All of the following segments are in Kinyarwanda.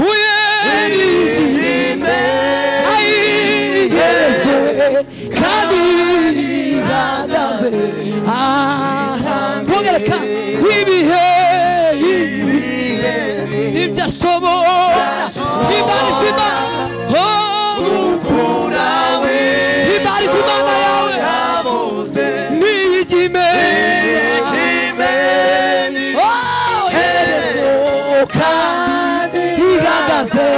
uyerime ayiyeze kandi ihagaze kongereka ibihe ibyo ashobora Imana izima gukurawe Imana izimana yawe niyigime kandi ihagaze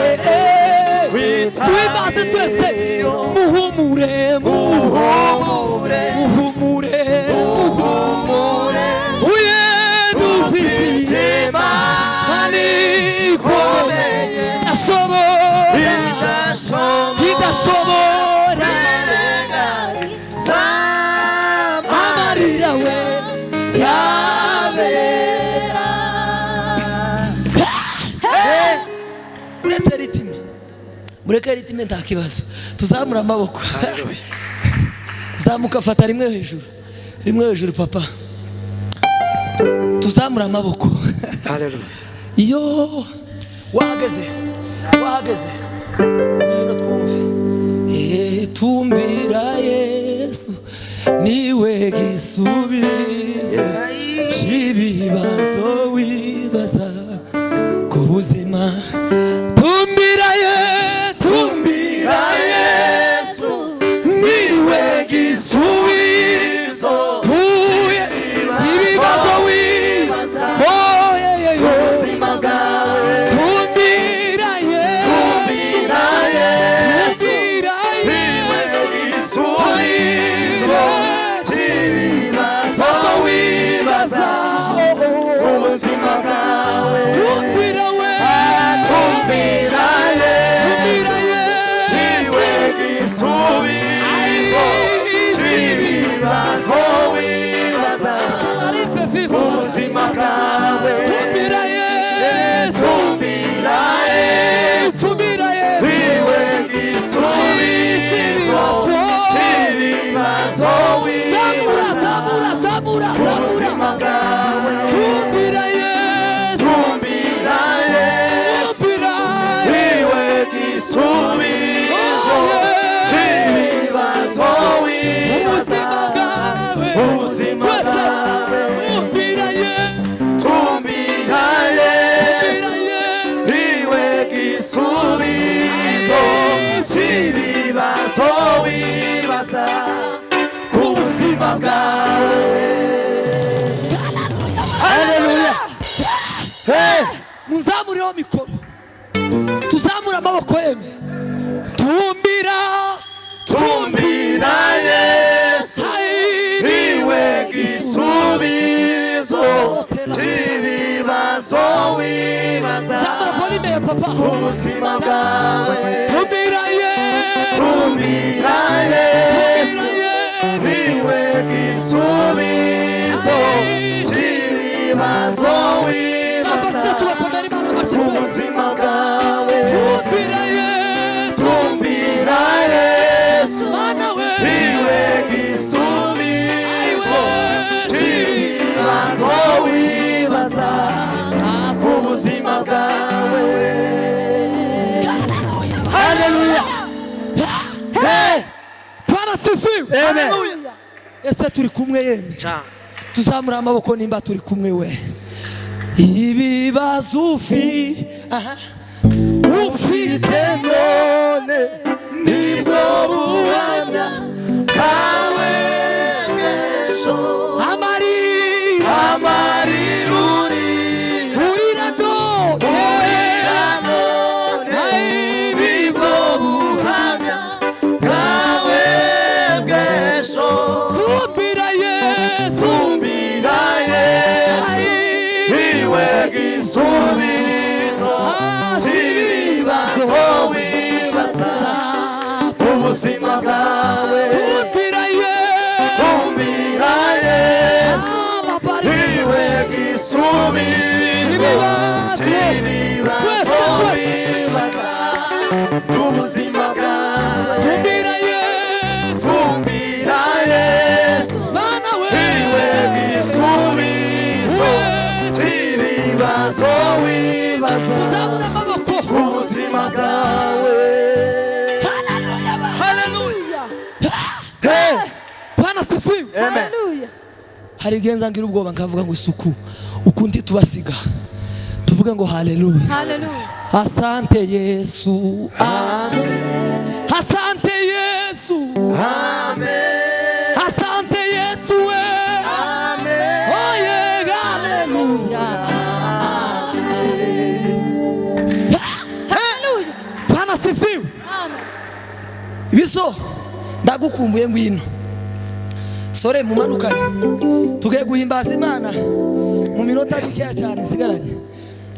twibaze twese muhumure uye dufite Imana ikomeye idashobora amarira we yabera mureke ritime nta kibazo tuzamura amaboko zamuka fata rimwe hejuru papa tuzamura amaboko iyo wahageze ngwino twumve tumbira Yesu niwe gisubizo cy'ibibazo wibaza ku buzima tumbira Yesu niwe gisubizo ibibazo wibaza ubuzima bwawe tumbira Yesu niwe gisubizo cy'ibibazo wibaza ubuzima bwawe tumbira muzamuriho mikoro tuzamura amaboko yeme tumbira Yesu niwe gisubizo cy'ibibazo wibaza zamura volume ya papa ubuzima bwawe tumbira Yesu niwe gisubizo cy'ibibazo wibaza ubuzima bwawe tumbira Yesu niwe gisubizo cy'ibibazo wibaza ubuzima bwawe haleluya parasifiwe haleluya ese turi kumwe yeme tuzamura amaboko nimba turi kumwe we ibibazo ufite none nibwo buhamya bwawe bw'ejo amarira urira none nibwo buhamya bwawe bw'ejo tumbira Yesu niwe gisubizo cy'ibibazo wibaza ubuzima bwawe tumbira Yesu niwe gisubizo cy'ibibazo wibaza ubuzima bwawe tumbira Yesu niwe gisubizo cy'ibibazo wibaza bwawe. Haleluya. Hey. Bwana sifiwe. Amen. Hari igihe nzangira ubwoba nkavuga ngo isuku ukundi tubasiga tuvuge ngo haleluya. Hallelujah. Asante Yesu. Amen. Asante Yesu. Amen. Asante Yesu. Amen. Oh yeah, haleluya. Hallelujah. Bwana sifiwe. Amen. Biso ndagukumbuye ngwino. Sore mumanukane. Tugiye guhimbaza Imana mu minota mikeya cyane sigaranye.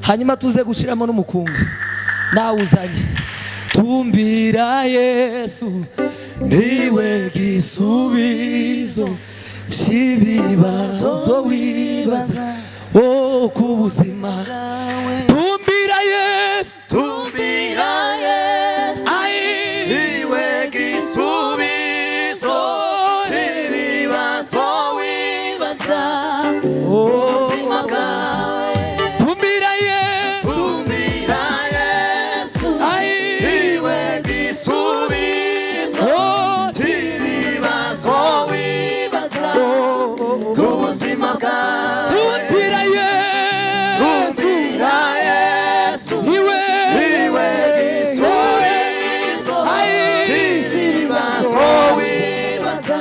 Hanyuma tuze gushiramo n'umukunga. Nawuzanye. Tumbira Yesu niwe gisubizo cy'ibibazo wibaza oh kubuzima. Tumbira Yesu. Tumbira Yesu niwe gisubizo cy'ibibazo wibaza ubuzima bwawe. Tumbira Yesu. Tumbira Yesu niwe gisubizo cy'ibibazo wibaza ubuzima bwawe. Tumbira Yesu. Tumbira Yesu niwe gisubizo cy'ibibazo wibaza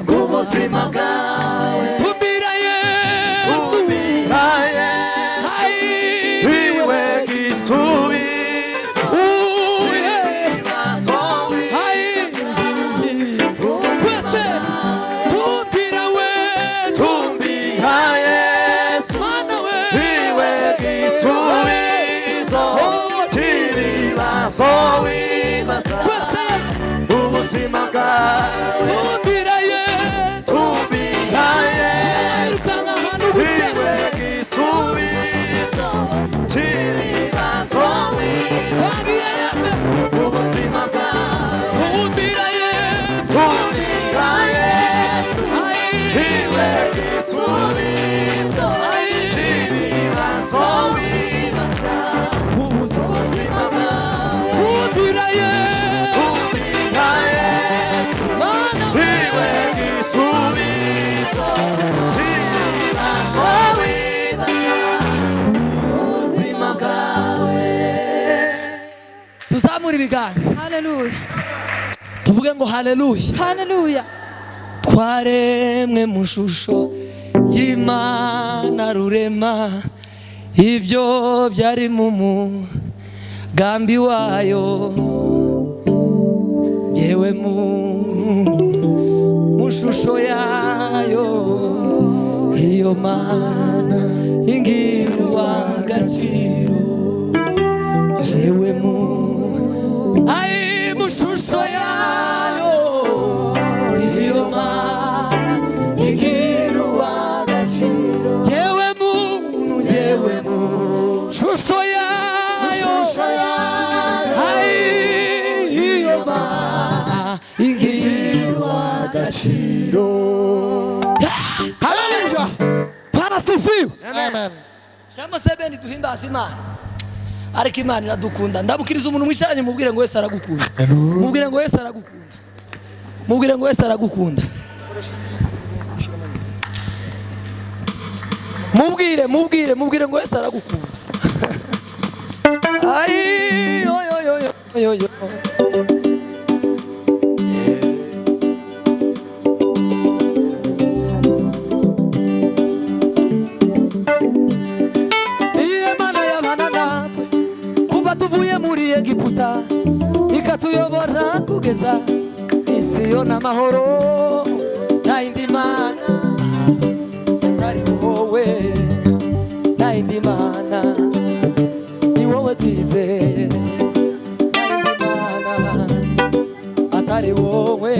ubuzima bwawe. Tumbira Yesu. Tumbira Yesu niwe gisubizo cy'ibibazo Twese tumbira we. Tumbira Yesu Mana we. niwe gisubizo cy'ibibazo wibaza Twese ubuzima bwawe. tumbira Yesu. Tumbira Yesu Irukanga ahantu niwe gukeye. gisubizo cy'ibibazo wibaza Wagiye yembe. ubuzima bwawe. Tumbira Yesu. Tumbira Yesu niwe gisubizo cy'ibibazo wibaza ubuzima bwawe. Tumbira Yesu. Tumbira Yesu Mana we. niwe gisubizo cy'ibibazo wibaza ubuzima bwawe. Tuzamura ibiganza. Hallelujah. Tuvuge ngo haleluya. Hallelujah. Twaremwe mu shusho y'Imana rurema ibyo byari mu mugambi wayo. Yewe muntu mu shusho yayo iyo Mana ingirwa agaciro. Yewe muntu ai mu shusho yayo iyo Mana ingirwa agaciro. Yewe muntu shusho yayo ai iyo Mana ingirwa agaciro. Hallelujah. Bwana sifiwe. Amen. Shama sebeni duhimbaza Imana. Ariko Imana iradukunda. Ndabukiriza umuntu mwicaranye mubwire ngo Yesu aragukunda. Mubwire ngo Yesu aragukunda. Mubwire ngo Yesu aragukunda. Mubwire ngo Yesu aragukunda. Ai yo. Tuvuye muri Egiputa ikatuyobora kugeza isiyo n'amahoro. Nta yindi Mana atari wowe, nta yindi Mana ni wowe twizeye. Nta yindi Mana atari wowe,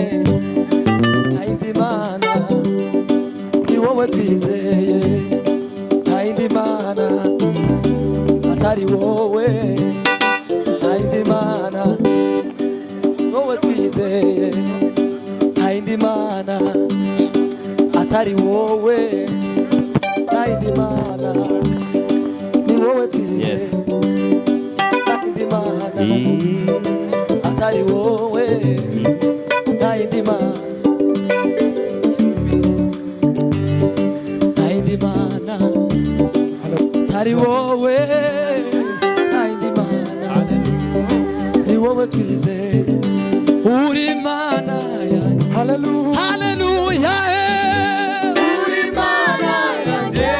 nta yindi Mana ni wowe twizeye. Nta yindi Mana atari wowe, nta yindi Mana wowe twizeye. Nta yindi Mana atari wowe, nta yindi Mana ni wowe twizeye. Nta yindi Mana atari wowe nayindi mana ni wowe twizeye uri mana yanjye Hallelujah. haleluya Uri mana yanjye.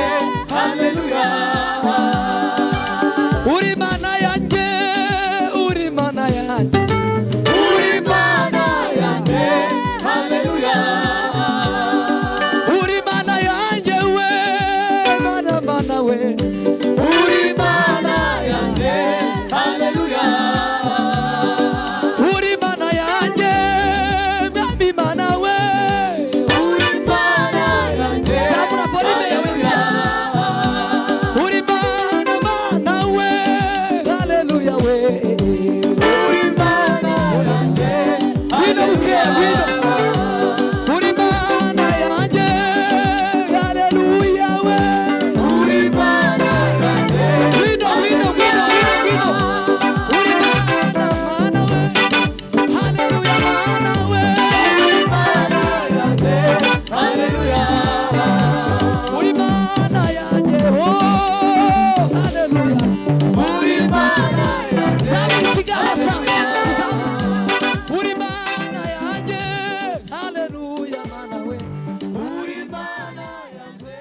Hallelujah. uri mana yanjye uri mana yanjye Uri mana yanjye. Hallelujah. uri mana yanjye we mana mana we Uri mana yanjye. Hallelujah. uri mana yanjye mwami mana we Uri mana yanjye. Sabura volume yawe uri mana mana we haleluya we Uri mana yanjye. Guido uke Guido uri mana yanjye haleluya we Uri mana yanjye. Guido uri mana mana we haleluya mana we Mana yanjye. Hallelujah. uri mana yanjye oh haleluya Uri mana yanjye. Zamu ikiganza cyawe zamu uri mana yanjye haleluya mana we Uri mana yanjye.